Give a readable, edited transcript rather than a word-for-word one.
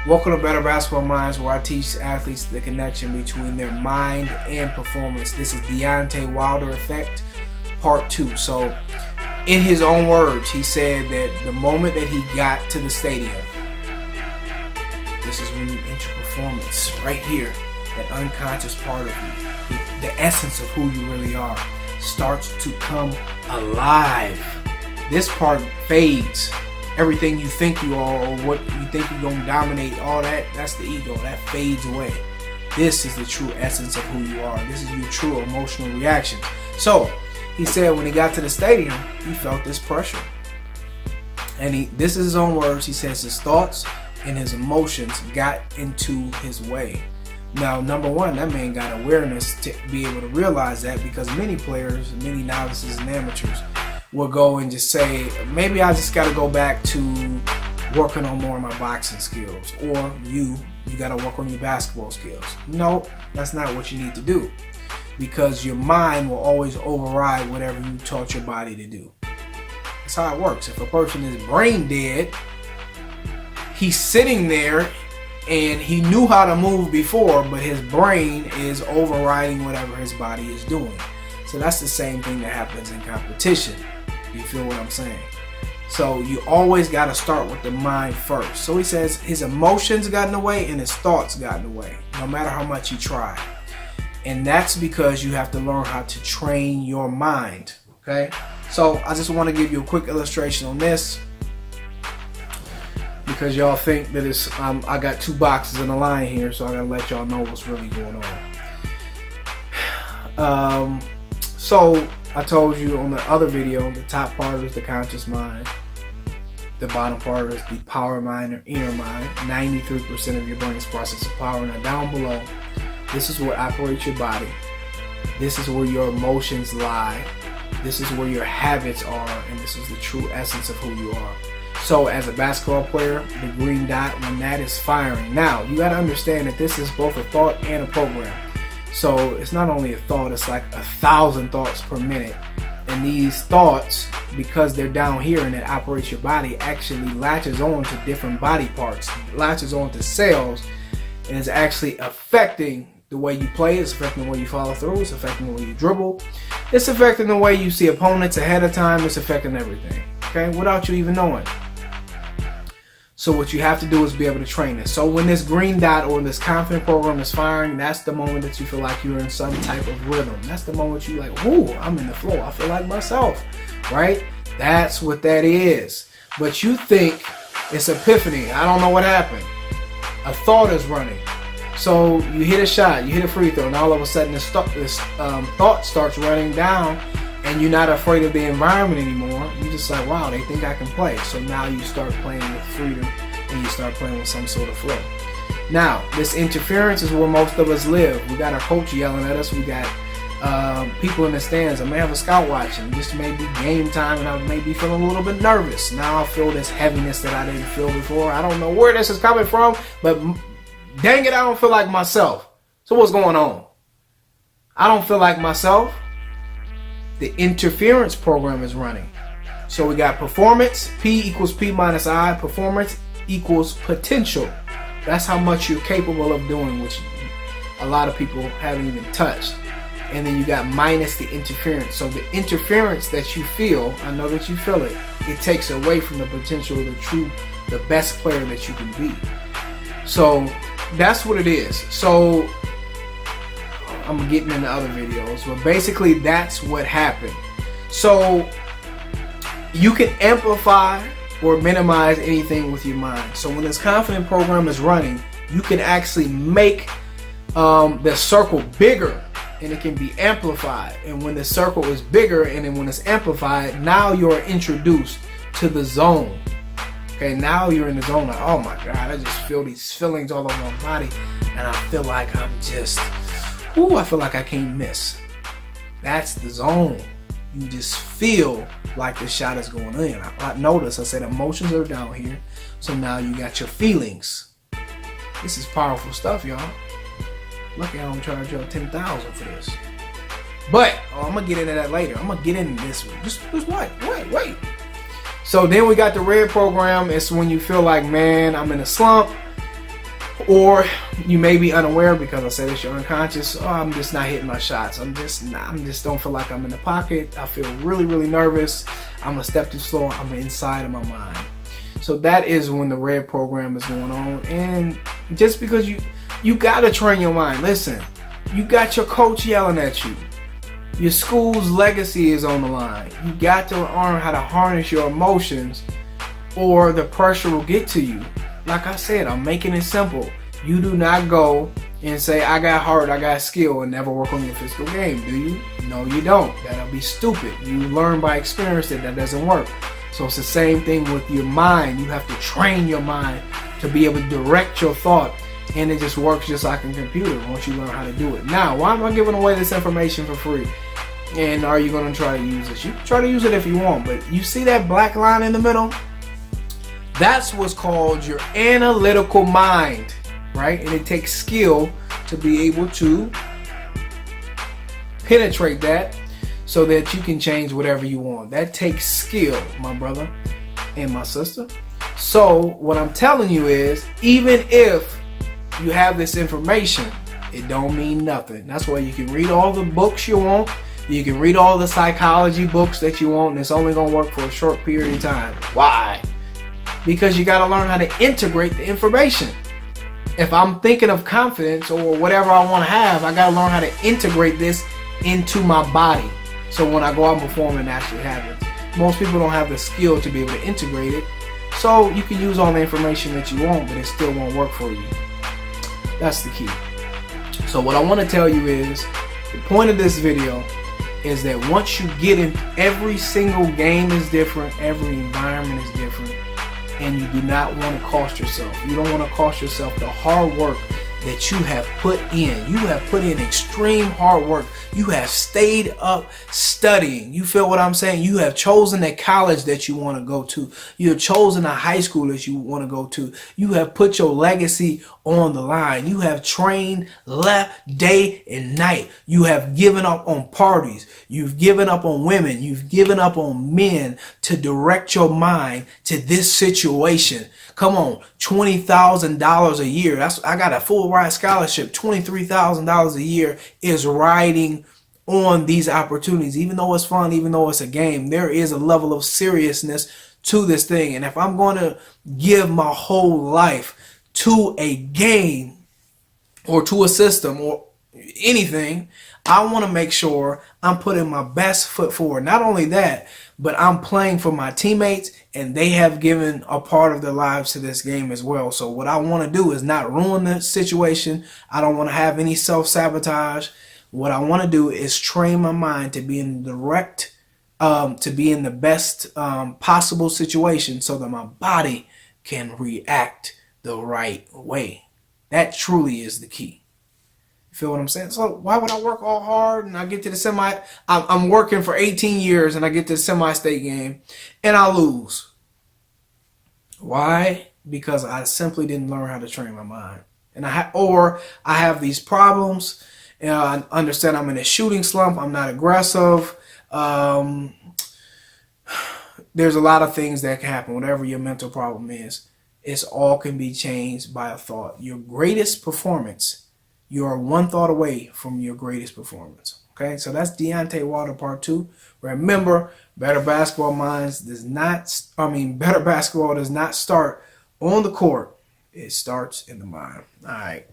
Welcome to Better Basketball Minds, where I teach athletes the connection between their mind and performance. This is Deontay Wilder Effect, Part 2. So, in his own words, he said that the moment that he got to the stadium, this is when you enter performance, right here, that unconscious part of you, the essence of who you really are, starts to come alive. This part fades. Everything you think you are, or what you think you're going to dominate, all that's the ego. That fades away. This is the true essence of who you are. This is your true emotional reaction. So, he said when he got to the stadium, he felt this pressure. And this is his own words. He says his thoughts and his emotions got into his way. Now, number one, that man got awareness to be able to realize that, because many players, many novices and amateurs will go and just say, maybe I just got to go back to working on more of my boxing skills, or you got to work on your basketball skills. No, that's not what you need to do, because your mind will always override whatever you taught your body to do. That's how it works. If a person is brain dead, he's sitting there and he knew how to move before, but his brain is overriding whatever his body is doing. So that's the same thing that happens in competition. You feel what I'm saying? So you always got to start with the mind first. So he says his emotions got in the way and his thoughts got in the way, no matter how much you try. And that's because you have to learn how to train your mind. Okay? So I just want to give you a quick illustration on this, because y'all think that it's I got two boxes in a line here, so I gotta let y'all know what's really going on. So I told you on the other video, the top part is the conscious mind. The bottom part is the power mind or inner mind. 93% of your brain's processing power. Now down below, this is what operates your body. This is where your emotions lie. This is where your habits are, and this is the true essence of who you are. So as a basketball player, the green dot, when that is firing. Now, you got to understand that this is both a thought and a program. So it's not only a thought, it's like 1,000 thoughts per minute. And these thoughts, because they're down here and it operates your body, actually latches on to different body parts, latches on to cells, and is actually affecting the way you play. It's affecting the way you follow through. It's affecting the way you dribble. It's affecting the way you see opponents ahead of time. It's affecting everything, okay, without you even knowing. So what you have to do is be able to train it. So when this green dot or this confident program is firing, that's the moment that you feel like you're in some type of rhythm. That's the moment you like, whoo, I'm in the flow. I feel like myself, right? That's what that is. But you think it's epiphany. I don't know what happened. A thought is running. So you hit a shot, you hit a free throw, and all of a sudden this thought starts running down, and you're not afraid of the environment anymore. You're just like, wow, they think I can play. So now you start playing with freedom, and you start playing with some sort of flow. Now, this interference is where most of us live. We got our coach yelling at us. We got people in the stands. I may have a scout watching. This may be game time, and I may be feeling a little bit nervous. Now I feel this heaviness that I didn't feel before. I don't know where this is coming from, but dang it, I don't feel like myself. So what's going on? I don't feel like myself. The interference program is running. So we got performance, P equals P minus I. Performance equals potential. That's how much you're capable of doing, which a lot of people haven't even touched. And then you got minus the interference. So the interference that you feel, I know that you feel it, it takes away from the potential of the best player that you can be. So that's what it is. So I'm getting into other videos, but basically that's what happened. So you can amplify or minimize anything with your mind. So when this confident program is running, you can actually make the circle bigger, and it can be amplified. And when the circle is bigger and then when it's amplified, now you're introduced to the zone. Okay, now you're in the zone. Like, oh my God, I just feel these feelings all over my body, and I feel like I'm just, I feel like I can't miss. That's the zone. You just feel like the shot is going in. I noticed, I said emotions are down here. So now you got your feelings. This is powerful stuff, y'all. Lucky I don't charge y'all $10,000 for this. But I'm going to get into that later. I'm going to get into this one. Just wait. So then we got the red program. It's when you feel like, man, I'm in a slump. Or you may be unaware because I said it's your unconscious. Oh, I'm just not hitting my shots. I'm just don't feel like I'm in the pocket. I feel really, really nervous. I'm a step too slow. I'm inside of my mind. So that is when the red program is going on. And just because you gotta train your mind. Listen, you got your coach yelling at you. Your school's legacy is on the line. You got to learn how to harness your emotions, or the pressure will get to you. Like I said, I'm making it simple. You do not go and say, I got heart, I got skill, and never work on your physical game, do you? No, you don't. That'll be stupid. You learn by experience that doesn't work. So it's the same thing with your mind. You have to train your mind to be able to direct your thought, and it just works just like a computer once you learn how to do it. Now, why am I giving away this information for free? And are you going to try to use it? You can try to use it if you want, but you see that black line in the middle? That's what's called your analytical mind, right? And it takes skill to be able to penetrate that so that you can change whatever you want. That takes skill, my brother and my sister. So what I'm telling you is, even if you have this information, it don't mean nothing. That's why you can read all the books you want. You can read all the psychology books that you want, and it's only going to work for a short period of time. Why? Because you got to learn how to integrate the information. If I'm thinking of confidence or whatever I want to have, I got to learn how to integrate this into my body. So when I go out and perform, it actually happens. Most people don't have the skill to be able to integrate it. So you can use all the information that you want, but it still won't work for you. That's the key. So what I want to tell you is, the point of this video is that once you get in, every single game is different, every environment is different, and you do not want to cost yourself. You don't want to cost yourself the hard work that you have put in. You have put in extreme hard work. You have stayed up studying. You feel what I'm saying? You have chosen a college that you want to go to. You have chosen a high school that you want to go to. You have put your legacy on the line. You have trained left day and night. You have given up on parties. You've given up on women. You've given up on men to direct your mind to this situation. Come on, $20,000 a year. I got a full ride scholarship. $23,000 a year is riding on these opportunities. Even though it's fun, even though it's a game, there is a level of seriousness to this thing. And if I'm going to give my whole life to a game or to a system or anything, I want to make sure I'm putting my best foot forward. Not only that, but I'm playing for my teammates, and they have given a part of their lives to this game as well. So what I want to do is not ruin the situation. I don't want to have any self-sabotage. What I want to do is train my mind to be in the best possible situation so that my body can react the right way. That truly is the key. You feel what I'm saying? So why would I work all hard and I get to the I'm working for 18 years and I get to the semi-state game and I lose? Why? Because I simply didn't learn how to train my mind. And I have these problems, and I understand I'm in a shooting slump. I'm not aggressive. There's a lot of things that can happen. Whatever your mental problem is, it's all can be changed by a thought. Your greatest performance, you are one thought away from your greatest performance. Okay, so that's Deontay Wilder Part 2. Remember, better basketball does not start on the court. It starts in the mind. All right.